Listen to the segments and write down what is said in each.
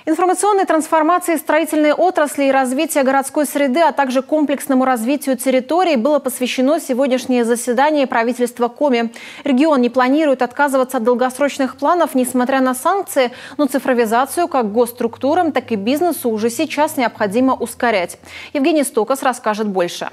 Информационной трансформации строительной отрасли и развития городской среды, а также комплексному развитию территорий было посвящено сегодняшнее заседание правительства Коми. Регион не планирует отказываться от долгосрочных планов, несмотря на санкции, но цифровизацию как госструктурам, так и бизнесу уже сейчас необходимо ускорять. Евгений Стокас расскажет больше.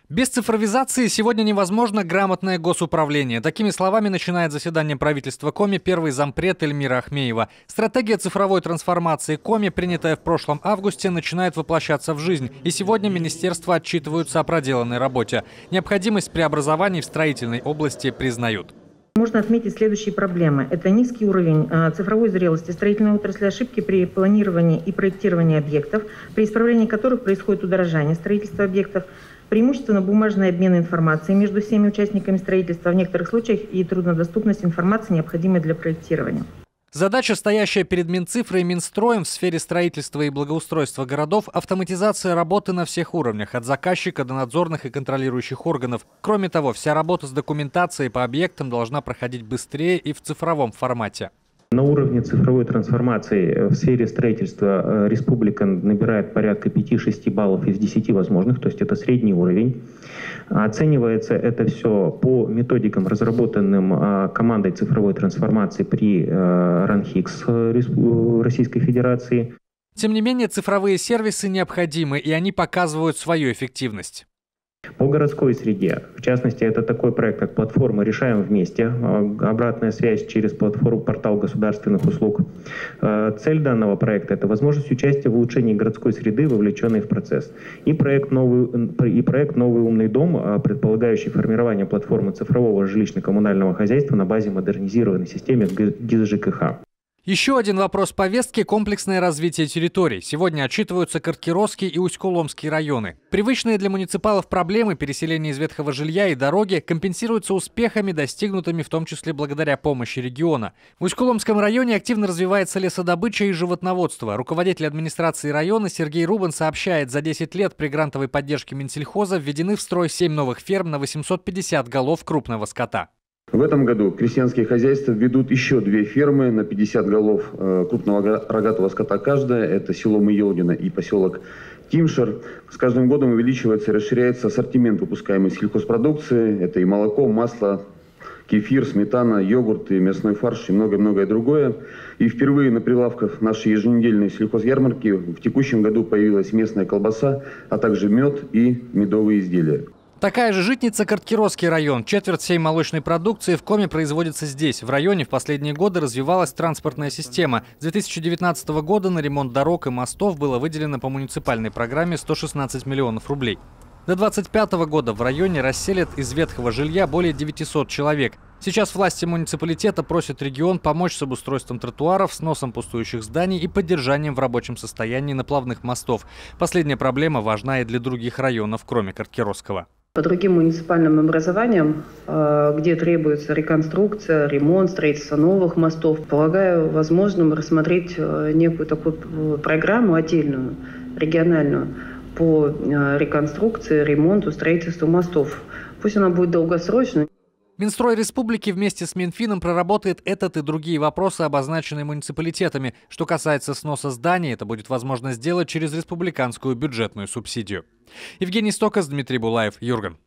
Без цифровизации сегодня невозможно грамотное госуправление. Такими словами начинает заседание правительства Коми первый зампред Эльмира Ахмеева. Стратегия цифровой трансформации Коми, принятая в прошлом августе, начинает воплощаться в жизнь. И сегодня министерства отчитываются о проделанной работе. Необходимость преобразований в строительной области признают. Можно отметить следующие проблемы. Это низкий уровень цифровой зрелости строительной отрасли, ошибки при планировании и проектировании объектов, при исправлении которых происходит удорожание строительства объектов, преимущественно бумажный обмен информацией между всеми участниками строительства, в некоторых случаях и труднодоступность информации, необходимой для проектирования. Задача, стоящая перед Минцифрой и Минстроем в сфере строительства и благоустройства городов – автоматизация работы на всех уровнях, от заказчика до надзорных и контролирующих органов. Кроме того, вся работа с документацией по объектам должна проходить быстрее и в цифровом формате. На уровне цифровой трансформации в сфере строительства республика набирает порядка 5-6 баллов из 10 возможных, то есть это средний уровень. Оценивается это все по методикам, разработанным командой цифровой трансформации при РАНХИКС Российской Федерации. Тем не менее, цифровые сервисы необходимы, и они показывают свою эффективность. По городской среде, в частности, это такой проект, как платформа «Решаем вместе», обратная связь через платформу «Портал государственных услуг». Цель данного проекта – это возможность участия в улучшении городской среды, вовлеченной в процесс. И проект «Новый умный дом», предполагающий формирование платформы цифрового жилищно-коммунального хозяйства на базе модернизированной системы ГИС ЖКХ. Еще один вопрос повестки – комплексное развитие территорий. Сегодня отчитываются Карткиросский и Усть-Куломский районы. Привычные для муниципалов проблемы переселения из ветхого жилья и дороги компенсируются успехами, достигнутыми в том числе благодаря помощи региона. В Усть-Куломском районе активно развивается лесодобыча и животноводство. Руководитель администрации района Сергей Рубан сообщает, за 10 лет при грантовой поддержке Минсельхоза введены в строй 7 новых ферм на 850 голов крупного скота. В этом году крестьянские хозяйства ведут еще 2 фермы на 50 голов крупного рогатого скота каждая. Это село Мыелдино и поселок Тимшер. С каждым годом увеличивается и расширяется ассортимент выпускаемой сельхозпродукции. Это и молоко, масло, кефир, сметана, йогурт, и мясной фарш и многое-многое другое. И впервые на прилавках нашей еженедельной сельхозярмарки в текущем году появилась местная колбаса, а также мед и медовые изделия. Такая же житница Карткиросский район. Четверть всей молочной продукции в Коми производится здесь. В районе в последние годы развивалась транспортная система. С 2019 года на ремонт дорог и мостов было выделено по муниципальной программе 116 миллионов рублей. До 2025 года в районе расселят из ветхого жилья более 900 человек. Сейчас власти муниципалитета просят регион помочь с обустройством тротуаров, сносом пустующих зданий и поддержанием в рабочем состоянии наплавных мостов. Последняя проблема важна и для других районов, кроме Карткиросского. По другим муниципальным образованиям, где требуется реконструкция, ремонт, строительство новых мостов, полагаю возможным рассмотреть некую такую программу отдельную, региональную, по реконструкции, ремонту, строительству мостов. Пусть она будет долгосрочной. Минстрой республики вместе с Минфином проработает этот и другие вопросы, обозначенные муниципалитетами. Что касается сноса зданий, это будет возможно сделать через республиканскую бюджетную субсидию. Евгений Стокас, Дмитрий Булаев, Юрган.